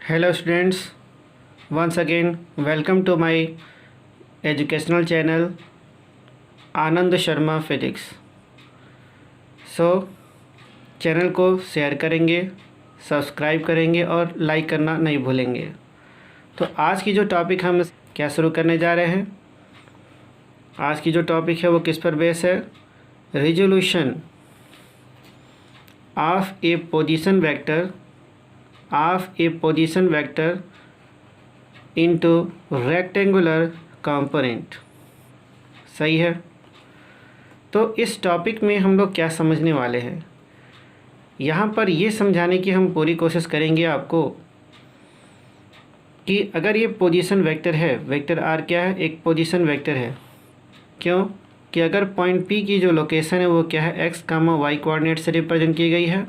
Hello students, once again welcome to my educational channel Anand Sharma physics. Channel को share करेंगे, subscribe करेंगे और like करना नहीं भूलेंगे। तो आज की जो टॉपिक हम क्या शुरू करने जा रहे हैं, आज की जो टॉपिक है वो किस पर बेस है? Resolution of A position vector into rectangular component. सही है। तो इस टॉपिक में हम लोग क्या समझने वाले हैं, यहाँ पर ये समझाने की हम पूरी कोशिश करेंगे आपको कि अगर ये पोजीशन वेक्टर है, वेक्टर आर क्या है? एक पोजीशन वेक्टर है। क्यों? कि अगर पॉइंट पी की जो लोकेशन है वो क्या है? एक्स कामा वाई कोऑर्डिनेट से रिप्रेजेंट की गई है।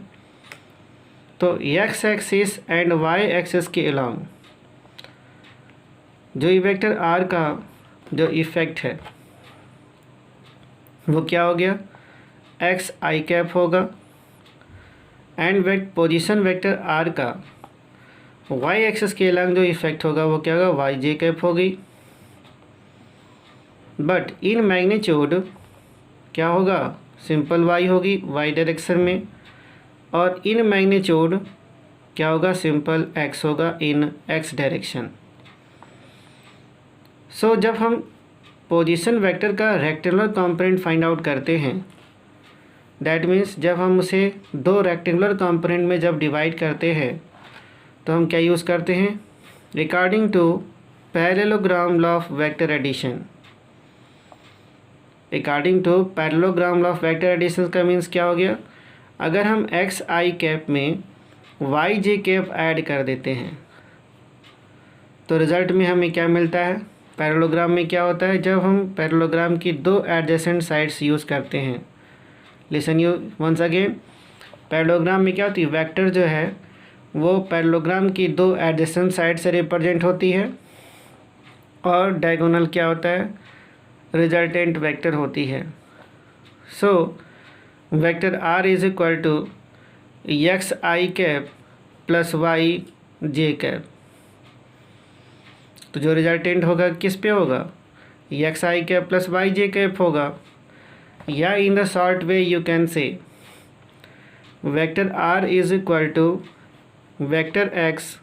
तो X axis and Y axis के अलोंग जो ये वेक्टर आर का जो इफेक्ट है वो क्या हो गया? एक्स आई कैप होगा। एंड पोजीशन वेक्टर आर का वाई एक्सिस के अलोंग जो इफेक्ट होगा वो क्या होगा? वाई जे कैप होगी। बट इन मैग्नीट्यूड क्या होगा? सिंपल वाई होगी वाई डायरेक्शन में, और इन मैग्नीट्यूड क्या होगा? सिंपल एक्स होगा इन एक्स डायरेक्शन। जब हम पोजीशन वेक्टर का रेक्टेंगुलर कंपोनेंट फाइंड आउट करते हैं, दैट मीन्स जब हम उसे दो रेक्टेंगुलर कंपोनेंट में जब डिवाइड करते हैं तो हम क्या यूज़ करते हैं? According to parallelogram law of vector addition. According to parallelogram law of vector addition का मीन्स क्या हो गया? अगर हम एक्स आई कैप में वाई जे कैप ऐड कर देते हैं तो रिज़ल्ट में हमें क्या मिलता है? पैरेललोग्राम में क्या होता है जब हम पैरेललोग्राम की दो एडजेसेंट साइड्स यूज़ करते हैं? Listen you once again. Parallelogram में क्या होती है? वेक्टर जो है वो पैरेललोग्राम की दो एडजेसेंट साइड से रिप्रेजेंट होती है, और डायगोनल क्या होता है? रिजल्टेंट वेक्टर होती है। Vector R is equal to X I cap plus Y J cap. तो जो रिजल्टेंट होगा किस पे होगा? X I cap plus Y J cap होगा। या in the short way you can say vector R is equal to vector X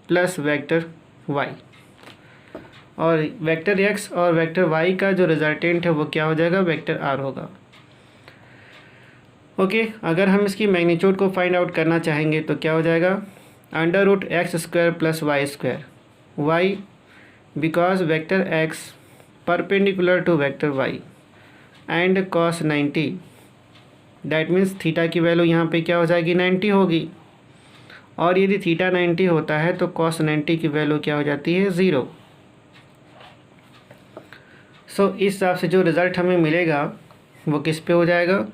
plus vector Y, और vector X और वेक्टर वाई का जो रिजल्टेंट है वो क्या हो जाएगा? वेक्टर आर होगा। ओके अगर हम इसकी मैग्नीट्यूड को फाइंड आउट करना चाहेंगे तो क्या हो जाएगा? Under root X square plus Y square. Why because vector X perpendicular to vector Y and cos 90, that means theta की वैल्यू यहाँ पे क्या हो जाएगी? 90 होगी। और यदि थीटा 90 होता है तो कॉस 90 की वैल्यू क्या हो जाती है? 0। इस हिसाब से जो रिज़ल्ट हमें मिलेगा वो किस पे हो जाएगा?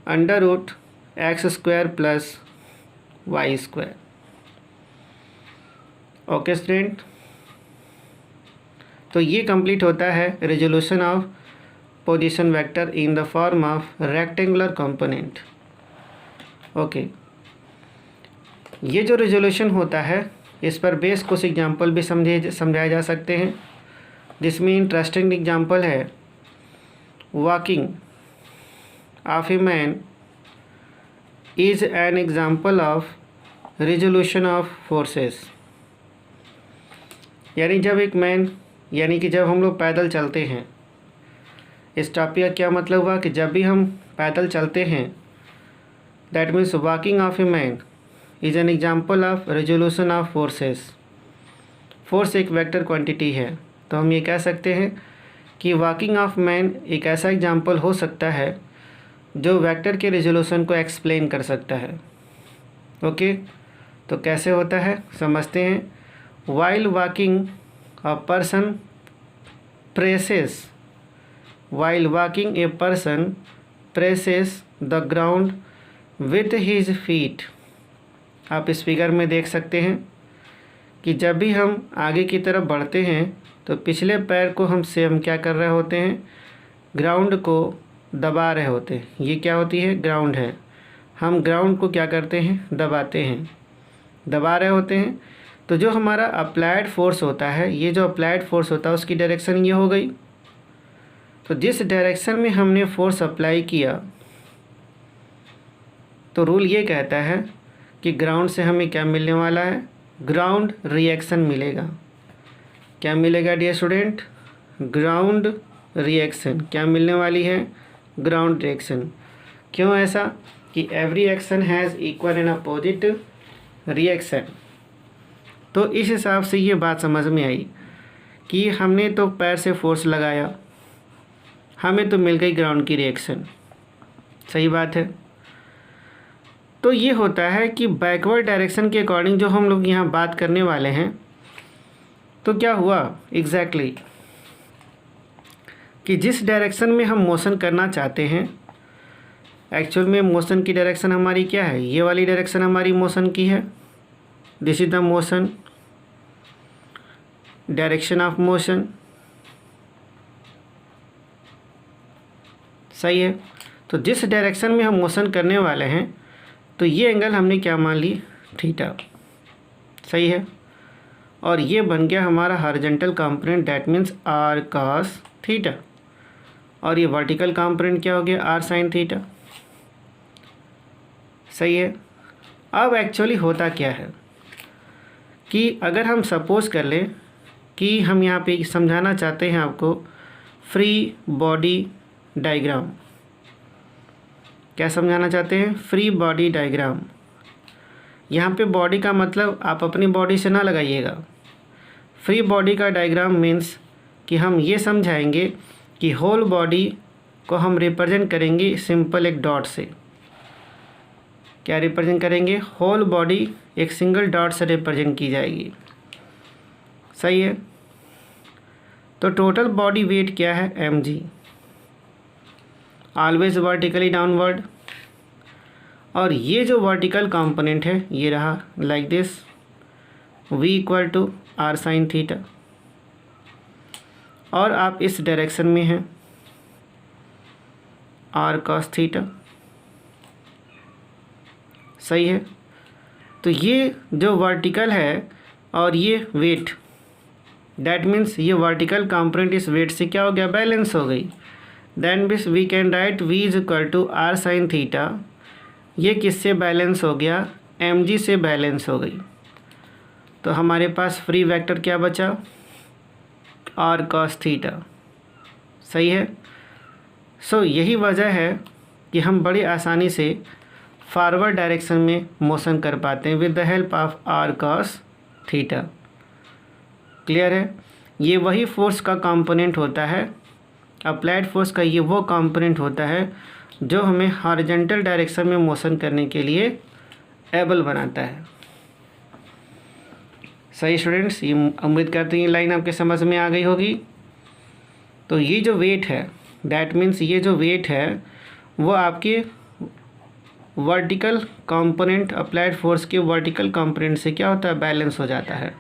Under root X square plus Y square. Okay student, तो ये कंप्लीट होता है resolution of position vector in the form of rectangular component. Okay, ये जो रिजोल्यूशन होता है इस पर बेस कुछ एग्जांपल भी समझाए जा सकते हैं, जिसमें इंटरेस्टिंग एग्जांपल है walking of a man is an example of resolution of forces. यानी जब एक मैन, यानी कि जब हम लोग पैदल चलते हैं, इस टॉपिक का क्या मतलब हुआ कि जब भी हम पैदल चलते हैं, that means walking of a man is an example of resolution of forces. Force एक वेक्टर क्वांटिटी है, तो हम ये कह सकते हैं कि वॉकिंग ऑफ मैन एक ऐसा एग्जाम्पल हो सकता है जो वेक्टर के रिजोल्यूशन को एक्सप्लेन कर सकता है। ओके, तो कैसे होता है समझते हैं। While walking a person presses the ground with his feet. आप इस फिगर में देख सकते हैं कि जब भी हम आगे की तरफ बढ़ते हैं तो पिछले पैर को हम क्या कर रहे होते हैं? ग्राउंड को दबा रहे होते हैं। ये क्या होती है? ग्राउंड है। हम ग्राउंड को क्या करते हैं? दबाते हैं, दबा रहे होते हैं। तो जो हमारा अप्लाइड फोर्स होता है, ये जो अप्लाइड फोर्स होता है उसकी डायरेक्शन ये हो गई। तो जिस डायरेक्शन में हमने फोर्स अप्लाई किया, तो रूल ये कहता है कि ग्राउंड से हमें क्या मिलने वाला है, ग्राउंड रिएक्शन मिलेगा। क्या मिलेगा डियर स्टूडेंट, ग्राउंड रिएक्शन। क्या मिलने वाली है, ग्राउंड रिएक्शन। क्यों ऐसा कि every action has equal and opposite reaction. तो इस हिसाब से ये बात समझ में आई कि हमने तो पैर से फोर्स लगाया, हमें तो मिल गई ग्राउंड की रिएक्शन। सही बात है। तो ये होता है कि बैकवर्ड डायरेक्शन के अकॉर्डिंग जो हम लोग यहाँ बात करने वाले हैं, तो क्या हुआ एग्जैक्टली कि जिस डायरेक्शन में हम मोशन करना चाहते हैं, एक्चुअल में मोशन की डायरेक्शन हमारी क्या है, ये वाली डायरेक्शन हमारी मोशन की है। This is the motion, direction of motion. सही है। तो जिस डायरेक्शन में हम मोशन करने वाले हैं, तो ये एंगल हमने क्या मान ली, थीटा। सही है। और ये बन गया हमारा horizontal component, that means R cos theta. और ये वर्टिकल कंपोनेंट क्या हो गया, आर साइन थीटा। सही है। अब एक्चुअली होता क्या है कि अगर हम सपोज कर लें कि हम यहाँ पे समझाना चाहते हैं आपको फ्री बॉडी डायग्राम। क्या समझाना चाहते हैं, फ्री बॉडी डायग्राम। यहाँ पे बॉडी का मतलब आप अपनी बॉडी से ना लगाइएगा। फ्री बॉडी का डायग्राम मीन्स कि हम ये समझाएंगे कि होल बॉडी को हम रिप्रेजेंट करेंगे सिंपल एक डॉट से। क्या रिप्रेजेंट करेंगे, होल बॉडी एक सिंगल डॉट से रिप्रेजेंट की जाएगी। सही है। तो टोटल बॉडी वेट क्या है, mg, ऑलवेज वर्टिकली डाउनवर्ड। और ये जो वर्टिकल कंपोनेंट है ये रहा like this, v equal to R sine theta. और आप इस डायरेक्शन में हैं, आर कॉस थीटा। सही है। तो ये जो वर्टिकल है और ये वेट, दैट मीन्स ये वर्टिकल कंपोनेंट इस वेट से क्या हो गया, बैलेंस हो गई। Then we can write v is equal to R sine theta. ये किससे बैलेंस हो गया, mg से बैलेंस हो गई। तो हमारे पास फ्री वेक्टर क्या बचा, आर कॉस थीटा। सही है। सो यही वजह है कि हम बड़ी आसानी से फॉरवर्ड डायरेक्शन में मोशन कर पाते हैं with the help of R cos theta. Clear है। ये वही फोर्स का कंपोनेंट होता है, अप्लाइड फोर्स का ये वो कंपोनेंट होता है जो हमें हॉरिजॉन्टल डायरेक्शन में मोशन करने के लिए एबल बनाता है। सही स्टूडेंट्स, ये उम्मीद करते हैं ये लाइन आपके समझ में आ गई होगी। तो ये जो वेट है, दैट मीन्स ये जो वेट है वो आपके वर्टिकल कंपोनेंट, अप्लाइड फोर्स के वर्टिकल कंपोनेंट से क्या होता है, बैलेंस हो जाता है।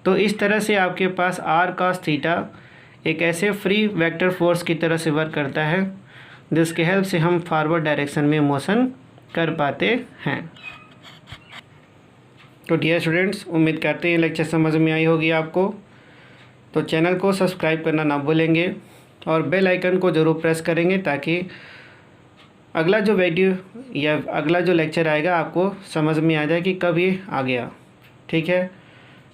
तो इस तरह से आपके पास आर कॉस थीटा एक ऐसे फ्री वेक्टर फोर्स की तरह से वर्क करता है जिसके हेल्प से हम फॉरवर्ड डायरेक्शन में मोशन कर पाते हैं। तो डियर स्टूडेंट्स, उम्मीद करते हैं लेक्चर समझ में आई होगी आपको। तो चैनल को सब्सक्राइब करना ना भूलेंगे और बेल आइकन को ज़रूर प्रेस करेंगे ताकि अगला जो वीडियो या अगला जो लेक्चर आएगा आपको समझ में आ जाए कि कब ये आ गया। ठीक है।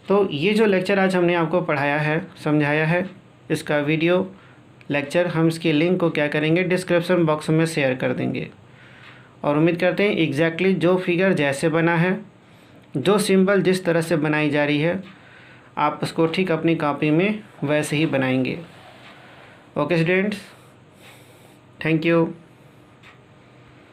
तो ये जो लेक्चर आज हमने आपको पढ़ाया है, समझाया है, इसका वीडियो लेक्चर हम इसकी लिंक को क्या करेंगे, डिस्क्रिप्शन बॉक्स में शेयर कर देंगे। और उम्मीद करते हैं एग्जैक्टली जो फिगर जैसे बना है, जो सिंबल जिस तरह से बनाई जा रही है, आप उसको ठीक अपनी कॉपी में वैसे ही बनाएंगे। Okay students, thank you.